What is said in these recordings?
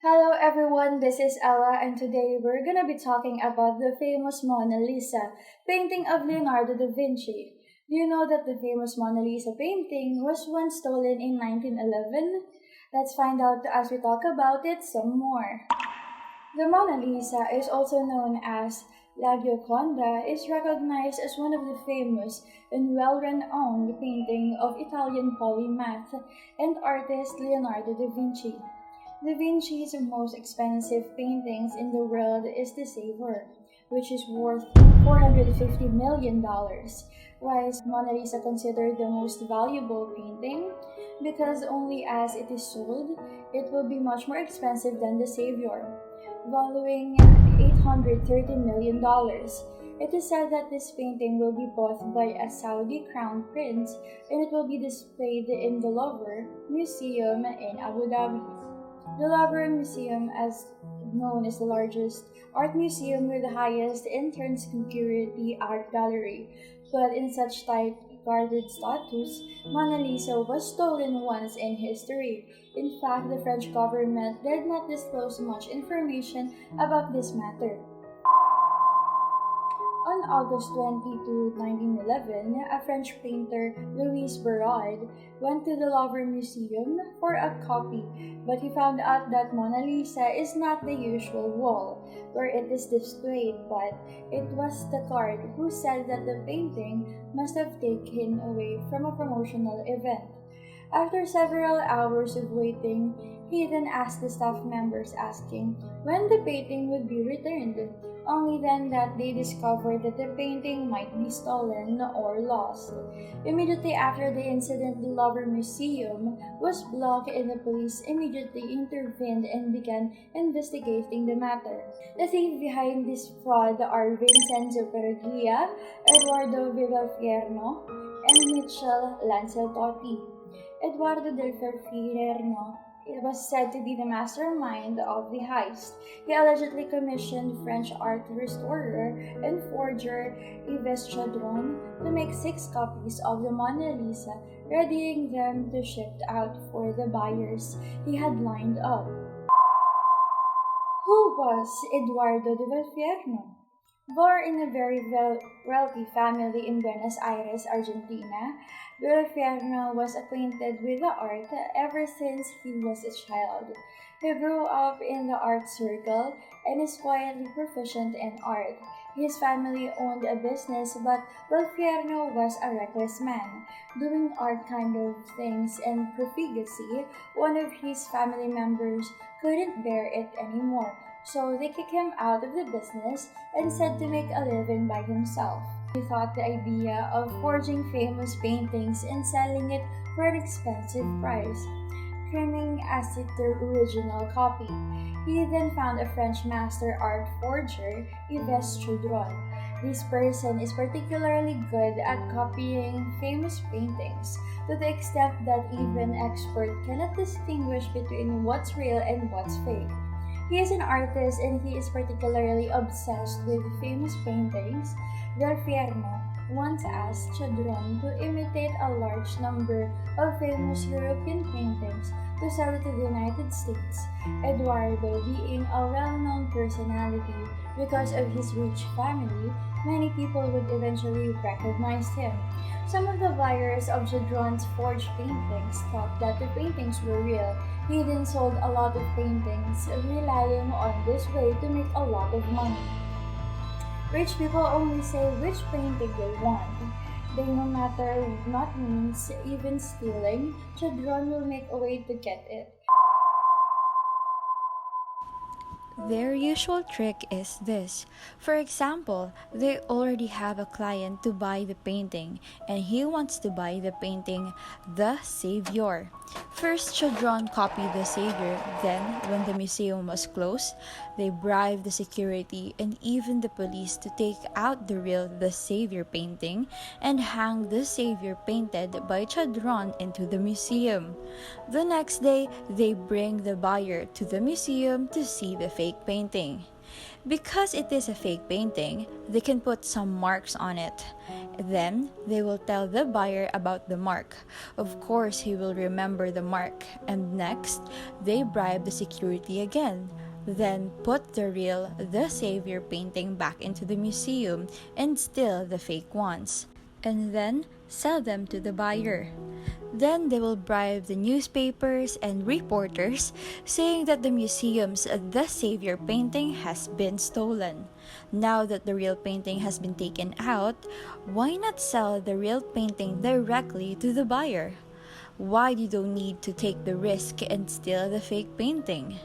Hello everyone, this is Ella and today we're gonna be talking about the famous Mona Lisa, painting of Leonardo da Vinci. Do you know that the famous Mona Lisa painting was once stolen in 1911? Let's find out as we talk about it some more. The Mona Lisa is also known as La Gioconda is recognized as one of the famous and well-renowned painting of Italian polymath and artist Leonardo da Vinci. Da Vinci's most expensive paintings in the world is the Savior, which is worth $450 million. Why is Mona Lisa considered the most valuable painting? Because only as it is sold, it will be much more expensive than the Savior, valuing $830 million. It is said that this painting will be bought by a Saudi crown prince and it will be displayed in the Louvre Museum in Abu Dhabi. The Louvre Museum, as known as the largest art museum with the highest internal security art gallery, but in such tight guarded status, Mona Lisa was stolen once in history. In fact, the French government did not disclose much information about this matter. On August 22, 1911, a French painter, Louis Barraud, went to the Louvre Museum for a copy, but he found out that Mona Lisa is not the usual wall where it is displayed, but it was the guard who said that the painting must have taken away from a promotional event. After several hours of waiting, he then asked the staff members asking when the painting would be returned. Only then that they discovered that the painting might be stolen or lost. Immediately after the incident, the Louvre Museum was blocked and the police immediately intervened and began investigating the matter. The thieves behind this fraud are Vincenzo Peruglia, Eduardo Vivafierno, and Mitchell Lancellotti. Eduardo del Ferfierno was said to be the mastermind of the heist. He allegedly commissioned French art restorer and forger Yves Chaudron to make 6 copies of the Mona Lisa, readying them to ship out for the buyers he had lined up. Who was Eduardo de Valfierno? Born in a very wealthy family in Buenos Aires, Argentina, Valfierno was acquainted with the art ever since he was a child. He grew up in the art circle and is quietly proficient in art. His family owned a business, but Valfierno was a reckless man, doing art kind of things and profligacy. One of his family members couldn't bear it anymore, so they kicked him out of the business and said to make a living by himself. He thought the idea of forging famous paintings and selling it for an expensive price, claiming as it the original copy. He then found a French master art forger, Yves Chaudron. This person is particularly good at copying famous paintings, to the extent that even experts cannot distinguish between what's real and what's fake. He is an artist and he is particularly obsessed with famous paintings. Del Fierno once asked Chaudron to imitate a large number of famous European paintings to sell it to the United States. Eduardo, being a well-known personality because of his rich family, many people would eventually recognize him. Some of the buyers of Chaudron's forged paintings thought that the paintings were real. He then sold a lot of paintings, relying on this way to make a lot of money. Rich people only say which painting they want. They no matter what means, even stealing, Chaudron will make a way to get it. Their usual trick is this. For example, they already have a client to buy the painting, and he wants to buy the painting, The Savior. First, Chaudron copied The Savior, then, when the museum was closed, they bribed the security and even the police to take out the real The Savior painting and hang The Savior painted by Chaudron into the museum. The next day, they bring the buyer to the museum to see the fake painting. Because it is a fake painting, they can put some marks on it. Then they will tell the buyer about the mark. Of course, he will remember the mark. And next, they bribe the security again. Then put the real The Savior painting back into the museum and steal the fake ones. And then sell them to the buyer. Then they will bribe the newspapers and reporters, saying that the museum's The Savior painting has been stolen. Now that the real painting has been taken out, why not sell the real painting directly to the buyer? Why you don't need to take the risk and steal the fake painting?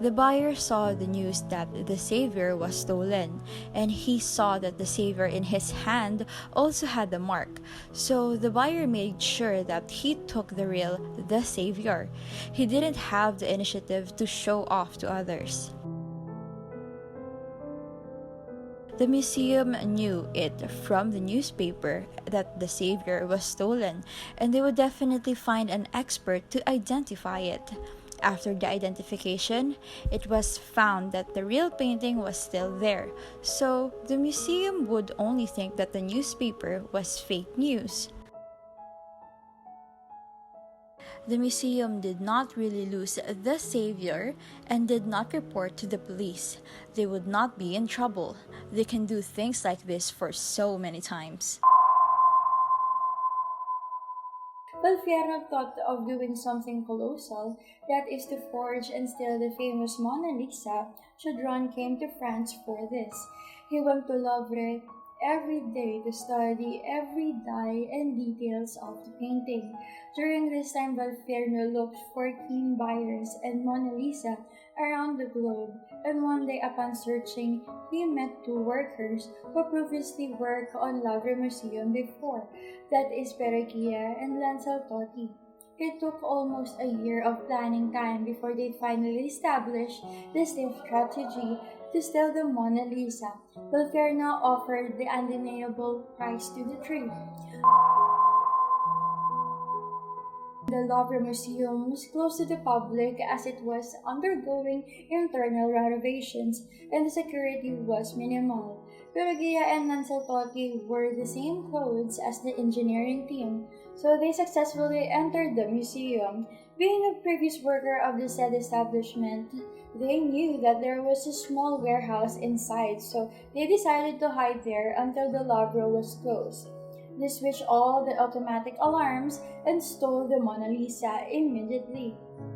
The buyer saw the news that the savior was stolen, and he saw that the savior in his hand also had the mark. So the buyer made sure that he took the real The Savior. He didn't have the initiative to show off to others. The museum knew it from the newspaper that the savior was stolen, and they would definitely find an expert to identify it. After the identification, it was found that the real painting was still there, so the museum would only think that the newspaper was fake news. The museum did not really lose the savior and did not report to the police. They would not be in trouble. They can do things like this for so many times. Belfiero thought of doing something colossal, that is to forge and steal the famous Mona Lisa, should Ron came to France for this. He went to Louvre every day to study every dye and details of the painting. During this time, Belfiero looked for keen buyers and Mona Lisa around the globe, and one day upon searching, he met two workers who previously worked on Louvre Museum before, that is Peregia and Lancel Totti. It took almost a year of planning time before they finally established the safe strategy to steal the Mona Lisa. Belferno offered the undeniable price to the three. The Louvre Museum was closed to the public as it was undergoing internal renovations and the security was minimal. Perugia and Nansaltotti wore the same clothes as the engineering team, so they successfully entered the museum. Being a previous worker of the said establishment, they knew that there was a small warehouse inside, so they decided to hide there until the Louvre was closed. They switched all the automatic alarms and stole the Mona Lisa immediately.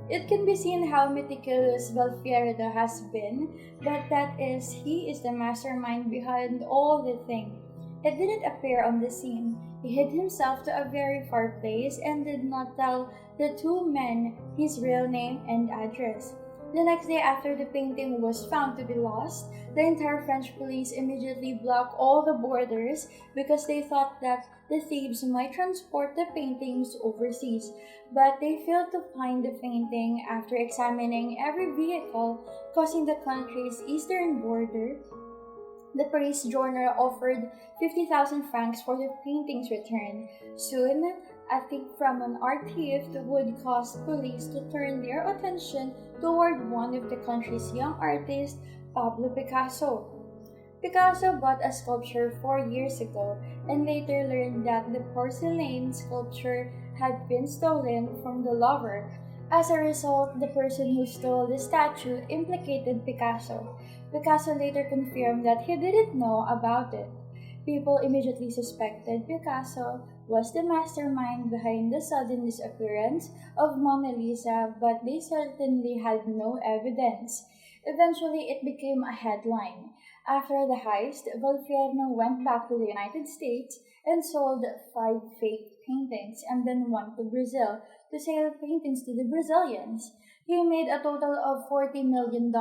It can be seen how meticulous Valfierdo has been, but that is, he is the mastermind behind all the thing. It didn't appear on the scene. He hid himself to a very far place and did not tell the two men his real name and address. The next day after the painting was found to be lost, the entire French police immediately blocked all the borders because they thought that the thieves might transport the paintings overseas, but they failed to find the painting after examining every vehicle crossing the country's eastern border. The Paris Journal offered 50,000 francs for the painting's return. Soon, a tip from an art thief would cause police to turn their attention toward one of the country's young artists, Pablo Picasso. Picasso bought a sculpture 4 years ago and later learned that the porcelain sculpture had been stolen from the Louvre. As a result, the person who stole the statue implicated Picasso. Picasso later confirmed that he didn't know about it. People immediately suspected Picasso was the mastermind behind the sudden disappearance of Mona Lisa, but they certainly had no evidence. Eventually, it became a headline. After the heist, Volfierno went back to the United States and sold 5 fake paintings and then went to Brazil to sell paintings to the Brazilians. He made a total of $40 million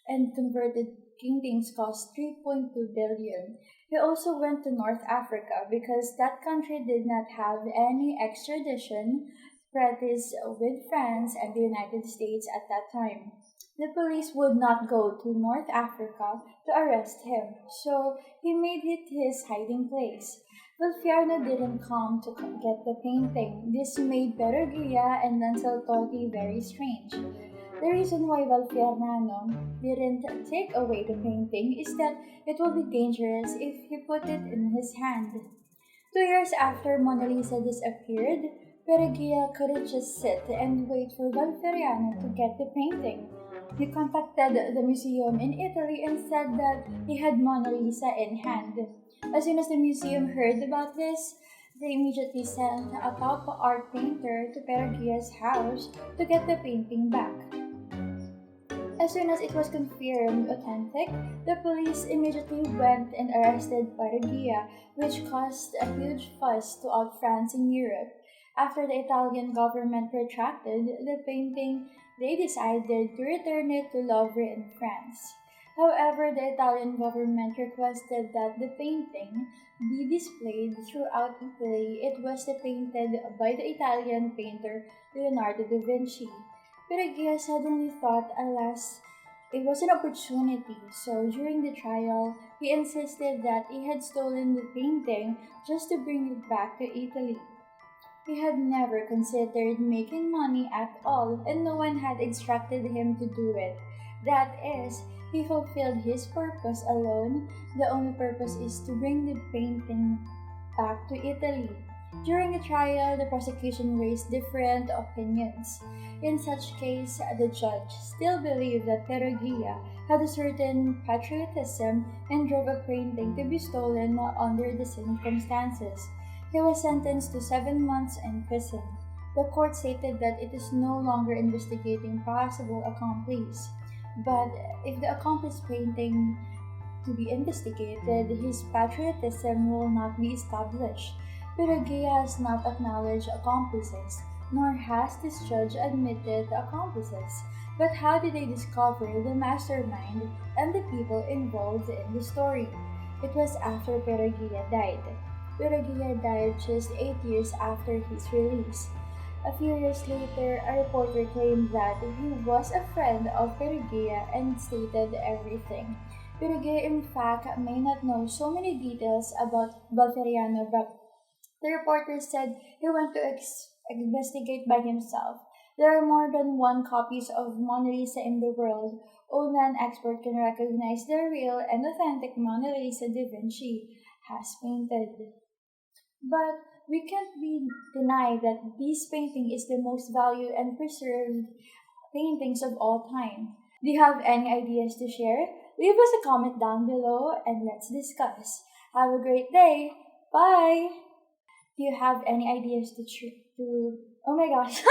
and converted paintings cost 3.2 billion. He also went to North Africa because that country did not have any extradition treaties with France and the United States at that time. The police would not go to North Africa to arrest him, so he made it his hiding place. Belfiarno didn't come to get the painting. This made Perugia and Lanceltotti very strange. The reason why Valfiernano didn't take away the painting is that it would be dangerous if he put it in his hand. 2 years after Mona Lisa disappeared, Peregia couldn't just sit and wait for Valferiano to get the painting. He contacted the museum in Italy and said that he had Mona Lisa in hand. As soon as the museum heard about this, they immediately sent a top art painter to Peregia's house to get the painting back. As soon as it was confirmed authentic, the police immediately went and arrested Perugia, which caused a huge fuss throughout France and Europe. After the Italian government retracted the painting, they decided to return it to Louvre in France. However, the Italian government requested that the painting be displayed throughout Italy. It was painted by the Italian painter Leonardo da Vinci. Peregia suddenly thought, alas, it was an opportunity, so during the trial, he insisted that he had stolen the painting just to bring it back to Italy. He had never considered making money at all, and no one had instructed him to do it. That is, he fulfilled his purpose alone. The only purpose is to bring the painting back to Italy. During the trial, the prosecution raised different opinions. In such case, the judge still believed that Perugia had a certain patriotism and drove a painting to be stolen under the circumstances. He was sentenced to 7 months in prison. The court stated that it is no longer investigating possible accomplices, but if the accomplice painting to be investigated, his patriotism will not be established. Perugia has not acknowledged accomplices, nor has this judge admitted the accomplices. But how did they discover the mastermind and the people involved in the story? It was after Perugia died. Perugia died just 8 years after his release. A few years later, a reporter claimed that he was a friend of Perugia and stated everything. Perugia, in fact, may not know so many details about Valteriano, but the reporter said he went to investigate by himself. There are more than one copies of Mona Lisa in the world. Only an expert can recognize the real and authentic Mona Lisa da Vinci has painted. But we can't deny that this painting is the most valued and preserved paintings of all time. Do you have any ideas to share? Leave us a comment down below and let's discuss. Have a great day. Bye. Do you have any ideas to Oh my gosh.